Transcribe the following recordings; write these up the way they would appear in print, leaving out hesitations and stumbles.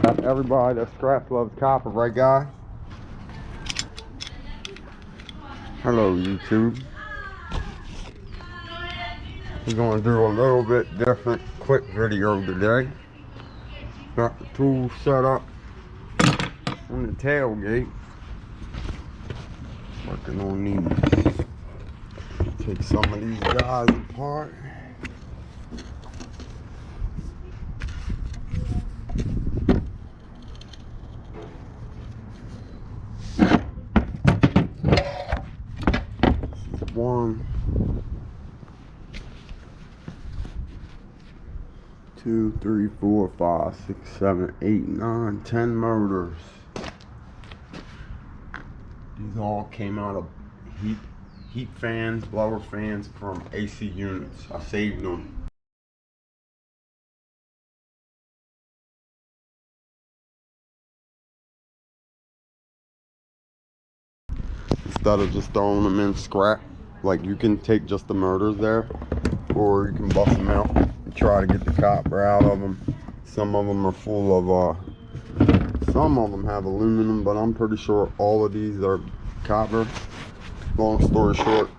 Everybody that scraps loves copper, right guys? Hello YouTube. We're going to do a little bit different quick video today. Got the tool set up on the tailgate. Working on these. Take some of these guys apart. This is 1, 2, 3, 4, 5, 6, 7, 8, 9, 10 motors. These all came out of heat fans, blower fans from AC units. I saved them. Instead of just throwing them in scrap, like you can take just the motors there, or you can bust them out and try to get the copper out of them. Some of them are full of some of them have aluminum, but I'm pretty sure all of these are copper. Long story short,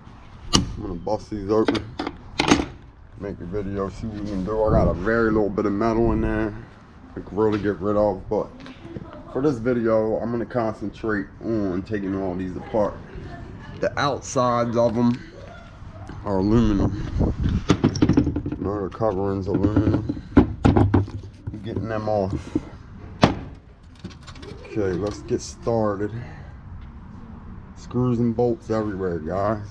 I'm gonna bust these open, make a video, see what we can do. I got a very little bit of metal in there I could really get rid of, but for this video I'm gonna concentrate on taking all these apart. The outsides of them are aluminum. Motor covering's aluminum. Getting them off. Okay, let's get started. Screws and bolts everywhere, guys.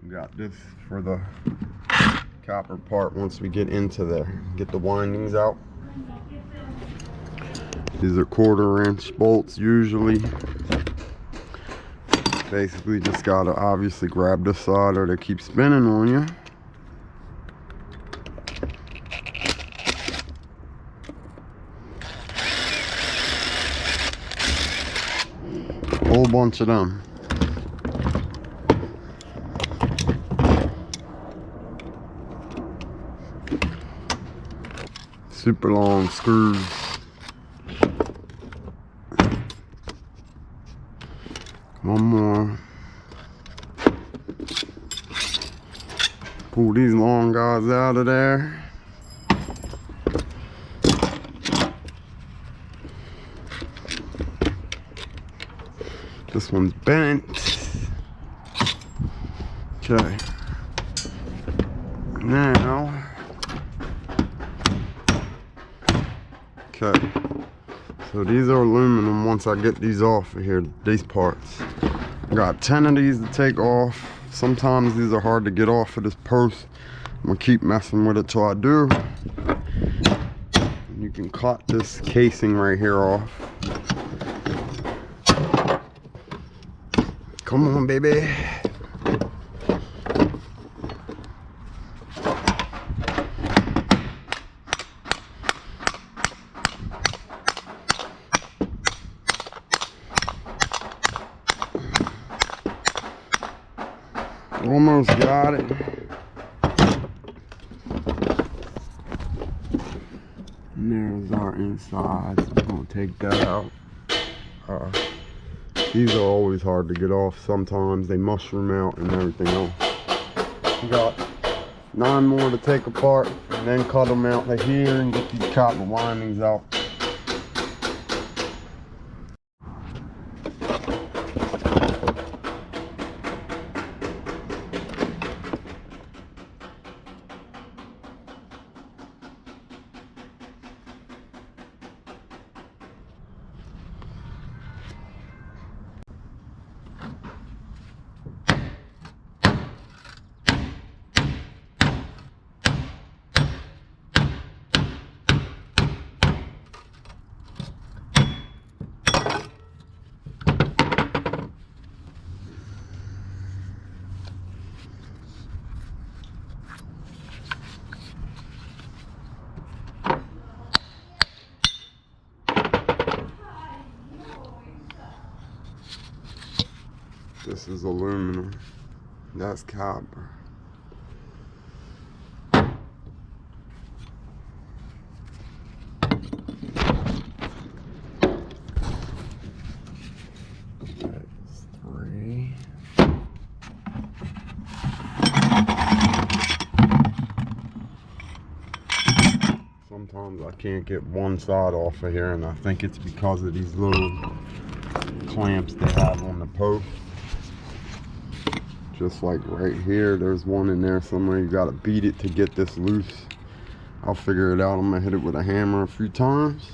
We got this for the copper part once we get into there. Get the windings out. These are 1/4" bolts usually. Basically just gotta obviously grab this side or they keep spinning on you. Whole bunch of them. Super long screws. One more. Pull these long guys out of there. This one's bent. Okay. Now. Okay. So these are aluminum once I get these off of here, these parts. I got 10 of these to take off. Sometimes these are hard to get off of this post. I'm gonna keep messing with it till I do. You can cut this casing right here off. Come on, baby. Almost got it. And there's our inside. I'm gonna take that out. These are always hard to get off. Sometimes they mushroom out and everything else. We got 9 more to take apart and then cut them out to here and get these copper windings out. This is aluminum. That's copper. sometimes I can't get one side off of here, and I think it's because of these little clamps they have on the post. Just like right here, there's one in there somewhere. You gotta beat it to get this loose. I'll figure it out. I'm gonna hit it with a hammer a few times.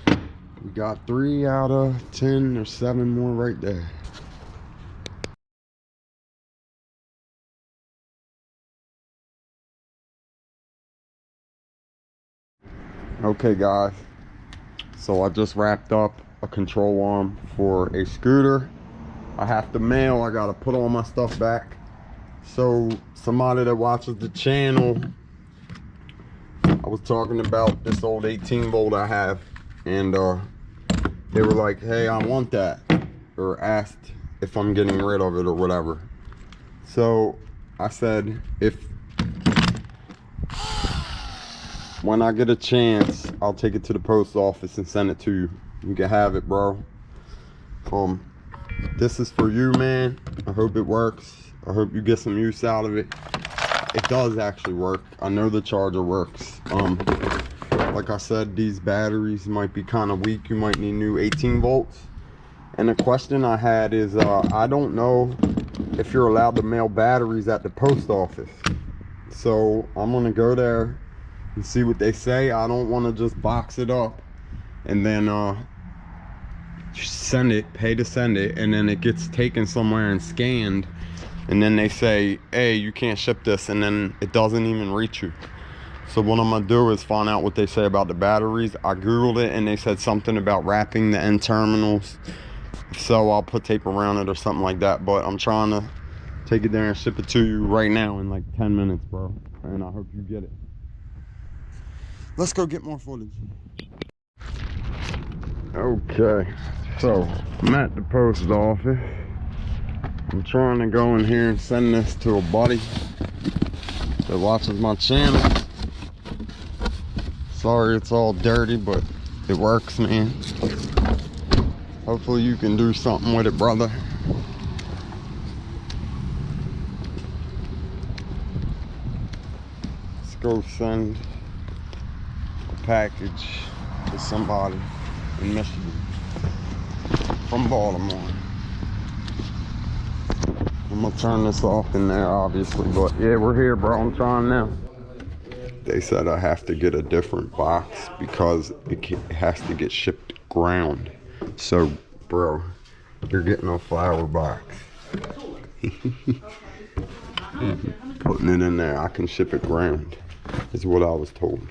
We got 3 out of 10 or 7 more right there. Okay guys, so I just wrapped up a control arm for a scooter. I have to mail, I gotta put all my stuff back. So somebody that watches the channel, I was talking about this old 18 volt I have, and they were like, hey, I want that, or asked if I'm getting rid of it or whatever. So I said, when I get a chance, I'll take it to the post office and send it to you. You can have it, bro. This is for you, man. I hope it works. I hope you get some use out of it. It does actually work. I know the charger works. Like I said, these batteries might be kind of weak. You might need new 18 volts. And the question I had is, I don't know if you're allowed to mail batteries at the post office. So I'm gonna go there and see what they say. I don't want to just box it up and then send it, pay to send it, and then it gets taken somewhere and scanned, and then they say, hey, you can't ship this, and then it doesn't even reach you. So what I'm gonna do is find out what they say about the batteries. I googled it and they said something about wrapping the end terminals, so I'll put tape around it or something like that. But I'm trying to take it there and ship it to you right now in like 10 minutes, bro, and I hope you get it. Let's go get more footage. Okay, so I'm at the post office. I'm trying to go in here and send this to a buddy that watches my channel. Sorry it's all dirty, but it works, man. Hopefully you can do something with it, brother. Let's go send package to somebody in Michigan from Baltimore. I'm gonna turn this off in there, obviously, but yeah, we're here, bro. I'm trying now. They said I have to get a different box because it has to get shipped ground. So, bro, you're getting a flower box. Putting it in there, I can ship it ground, is what I was told.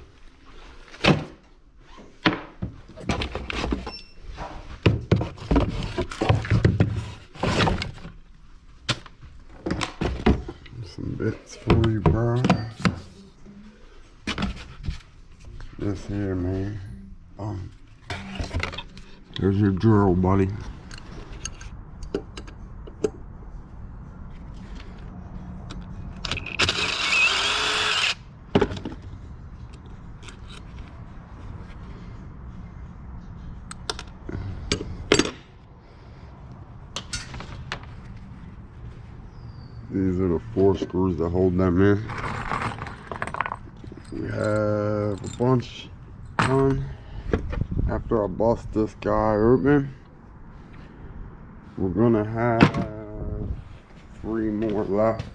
Some bits for you, bro. This here, man. There's your drill, buddy. These are the 4 screws that hold them in. We have a bunch done. After I bust this guy open, we're gonna have 3 more left.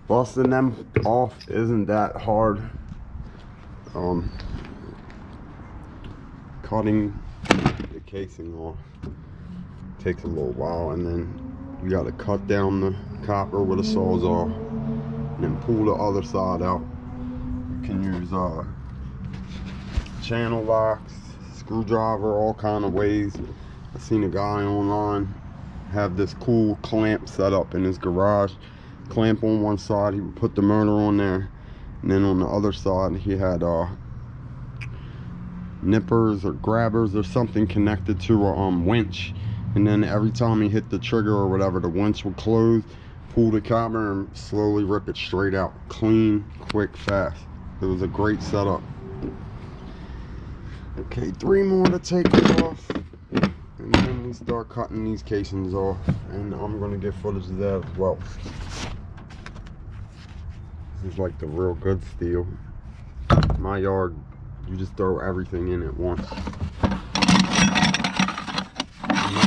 Busting them off isn't that hard. Cutting the casing off takes a little while, and then you got to cut down the copper with a sawzall and then pull the other side out. You can use channel locks, screwdriver, all kind of ways. I seen a guy online have this cool clamp set up in his garage. Clamp on one side, he would put the motor on there, and then on the other side he had nippers or grabbers or something connected to a winch, and then every time he hit the trigger or whatever, the winch would close, pull the copper, and slowly rip it straight out. Clean, quick, fast. It was a great setup. Okay, 3 more to take off, and then we start cutting these casings off, and I'm gonna get footage of that as well. This is like the real good steel. My yard You just throw everything in at once.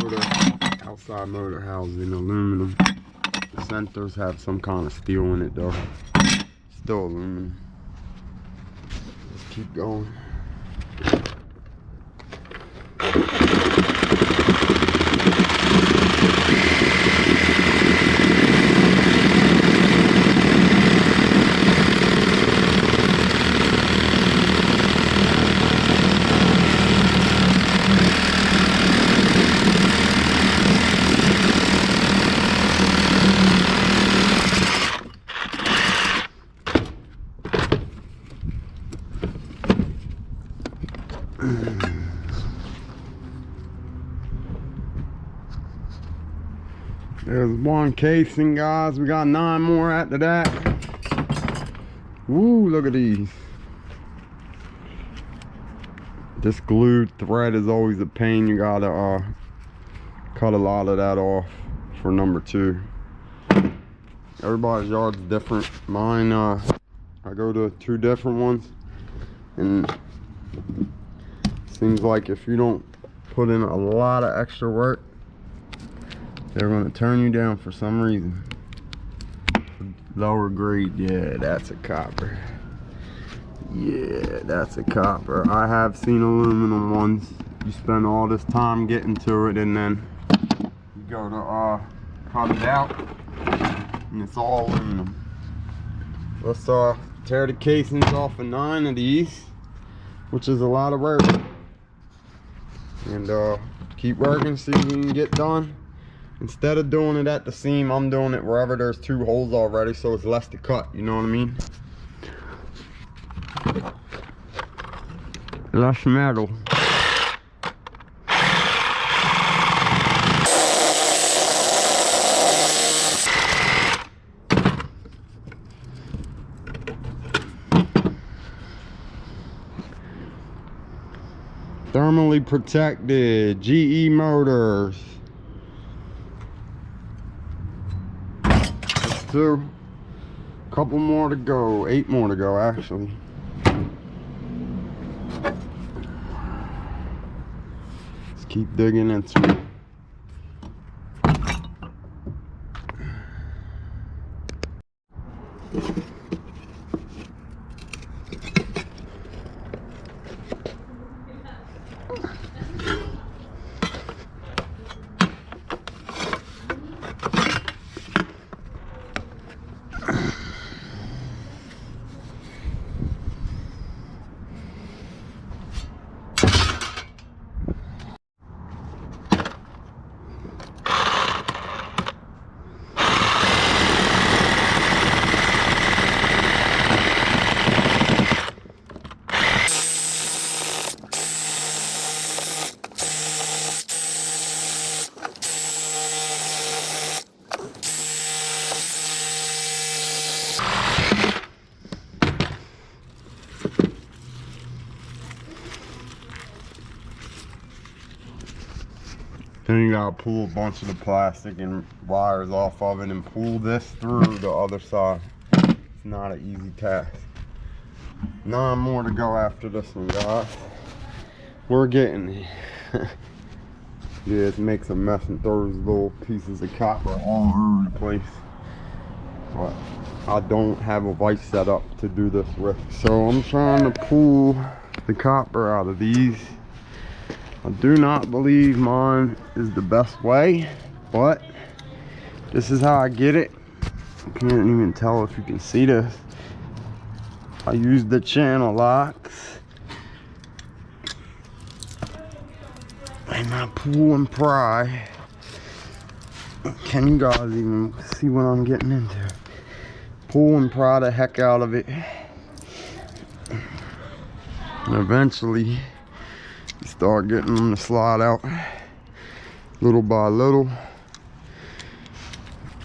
Motor, outside motor housing, aluminum. The centers have some kind of steel in it though. Still aluminum. Let's keep going. There's one casing, guys. We got 9 more after that. Woo, look at these. This glued thread is always a pain. You gotta cut a lot of that off for number 2. Everybody's yard's different. Mine, I go to 2 different ones, and seems like if you don't put in a lot of extra work, they're going to turn you down for some reason. Lower grade, yeah, that's a copper. Yeah, that's a copper. I have seen aluminum ones. You spend all this time getting to it, and then you go to cut it out, and it's all aluminum. Let's tear the casings off of 9 of these, which is a lot of work, and keep working, see what we can get done. Instead of doing it at the seam, I'm doing it wherever there's 2 holes already, so it's less to cut, you know what I mean? Less metal. Thermally protected GE motors. 2. Couple more to go. 8 more to go, actually. Let's keep digging into it. Then you gotta pull a bunch of the plastic and wires off of it and pull this through the other side. It's not an easy task. 9 more to go after this one, guys. We're getting there. Yeah, it makes a mess and throws little pieces of copper all over the place. But I don't have a vise set up to do this with. So I'm trying to pull the copper out of these. I do not believe mine is the best way, but this is how I get it. I can't even tell if you can see this. I use the channel locks, and I pull and pry. Can you guys even see what I'm getting into? Pull and pry the heck out of it, and eventually you start getting them to slide out little by little.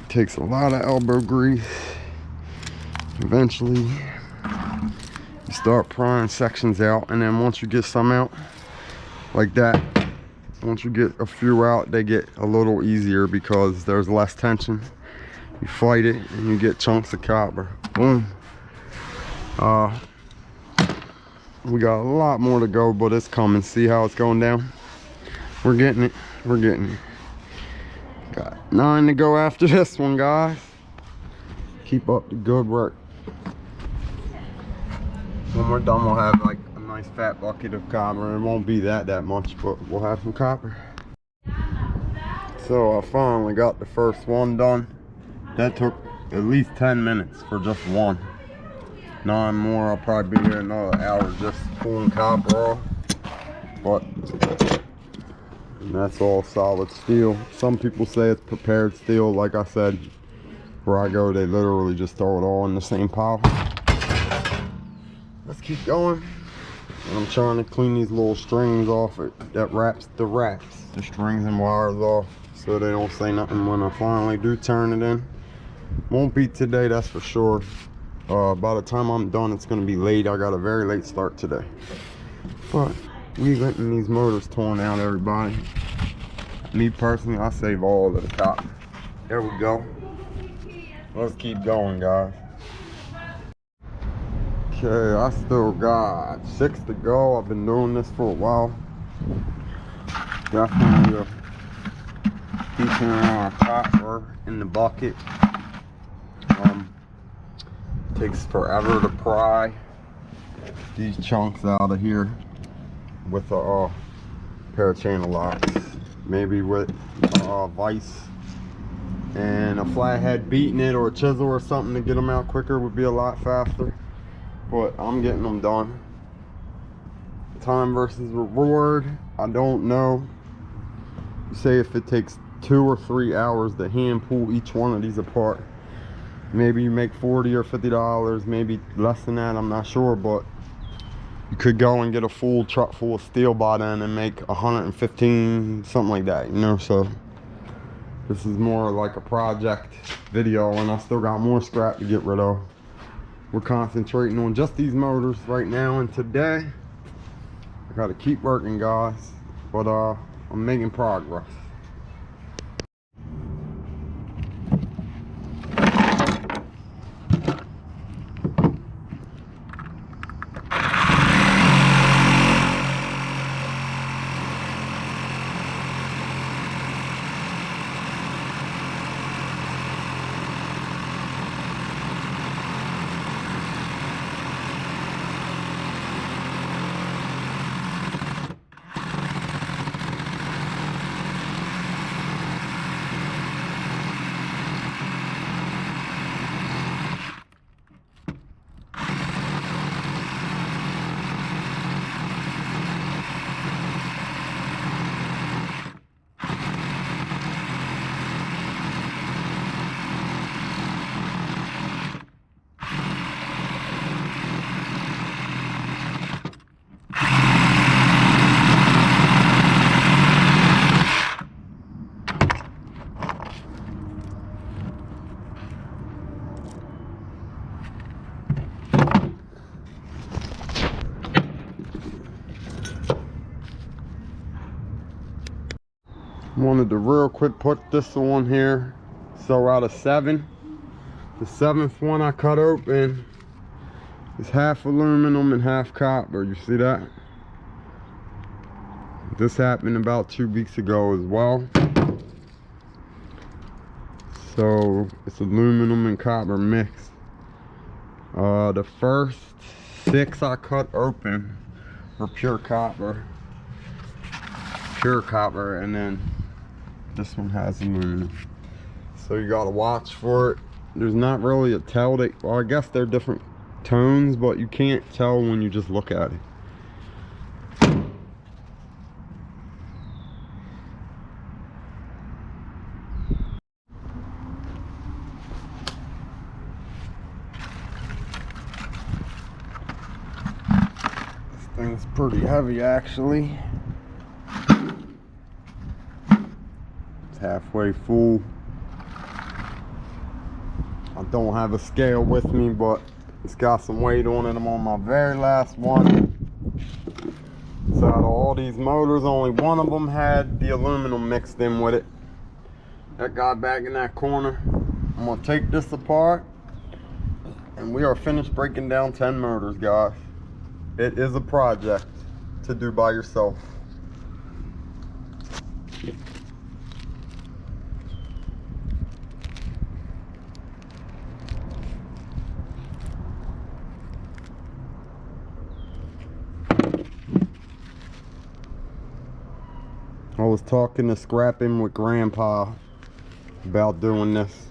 It takes a lot of elbow grease. Eventually you start prying sections out, and then once you get some out like that, once you get a few out, they get a little easier because there's less tension. You fight it and you get chunks of copper. Boom. We got a lot more to go, but it's coming. See how it's going down? We're getting it. We're getting it. Got 9 to go after this one, guys. Keep up the good work. When we're done, we'll have like a nice fat bucket of copper. It won't be that much, but we'll have some copper. So I finally got the first one done. That took at least 10 minutes for just one. 9 more, I'll probably be here another hour just pulling copper off. But that's all solid steel. Some people say it's prepared steel. Like I said, where I go, they literally just throw it all in the same pile. Let's keep going. And I'm trying to clean these little strings off it that wraps the strings and wires off, so they don't say nothing when I finally do turn it in. Won't be today, that's for sure. By the time I'm done, it's gonna be late. I got a very late start today. But we getting these motors torn out, everybody. Me personally, I save all of the copper. There we go. Let's keep going, guys. Okay, I still got 6 to go. I've been doing this for a while. Definitely keeping our copper in the bucket. Takes forever to pry these chunks out of here with a pair of channel locks. Maybe with a vise and a flathead beating it, or a chisel or something to get them out quicker would be a lot faster. But I'm getting them done. Time versus reward, I don't know. You say if it takes 2 or 3 hours to hand pull each one of these apart, maybe you make $40 or $50, maybe less than that, I'm not sure. But you could go and get a full truck full of steel by then and make 115, something like that, you know. So this is more like a project video, and I still got more scrap to get rid of. We're concentrating on just these motors right now, and today I gotta keep working, guys, but I'm making progress. Wanted to real quick put this on here. So out of 7, the 7th one I cut open is half aluminum and half copper. You see that? This happened about 2 weeks ago as well. So it's aluminum and copper mixed. The first 6 I cut open were pure copper, and then this one has aluminum. So you gotta watch for it. There's not really a tell that, well, I guess they're different tones, but you can't tell when you just look at it. This thing's pretty heavy, actually. Halfway full. I don't have a scale with me, but it's got some weight on it. I'm on my very last one. So out of all these motors, only one of them had the aluminum mixed in with it. That guy back in that corner. I'm gonna take this apart, and we are finished breaking down 10 motors, guys. it is a project to do by yourself. I was talking to Scrapping with Grandpa about doing this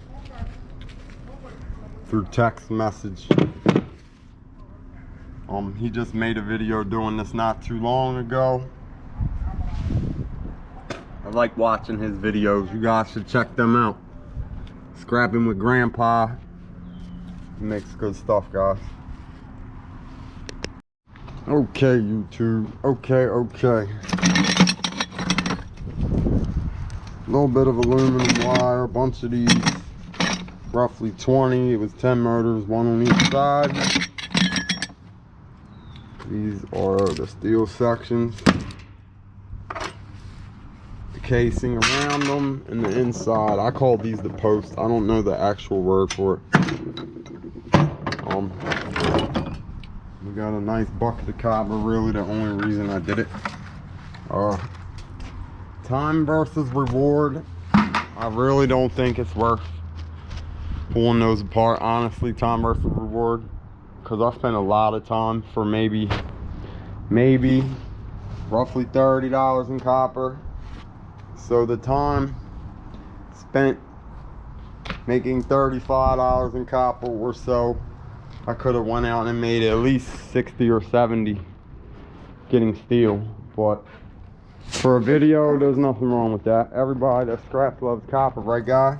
through text message. He just made a video doing this not too long ago. I like watching his videos. You guys should check them out. Scrapping with Grandpa. He makes good stuff, guys. Okay, YouTube. Okay. A little bit of aluminum wire, a bunch of these, roughly 20. It was 10 motors, one on each side. These are the steel sections, the casing around them, and the inside. I call these the posts. I don't know the actual word for it. We got a nice bucket of copper. Really, the only reason I did it. Time versus reward. I really don't think it's worth pulling those apart. Honestly, time versus reward. Because I spent a lot of time for maybe roughly $30 in copper. So the time spent making $35 in copper or so, I could have went out and made at least 60 or 70 getting steel. But for a video, there's nothing wrong with that. Everybody that scraps loves copper, right guys?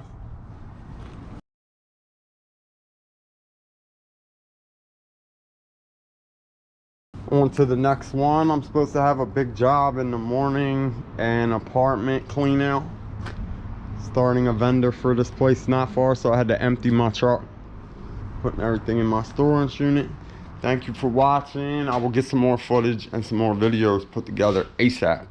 On to the next one. I'm supposed to have a big job in the morning, an apartment clean out. Starting a vendor for this place not far, so I had to empty my truck, putting everything in my storage unit. Thank you for watching. I will get some more footage and some more videos put together ASAP.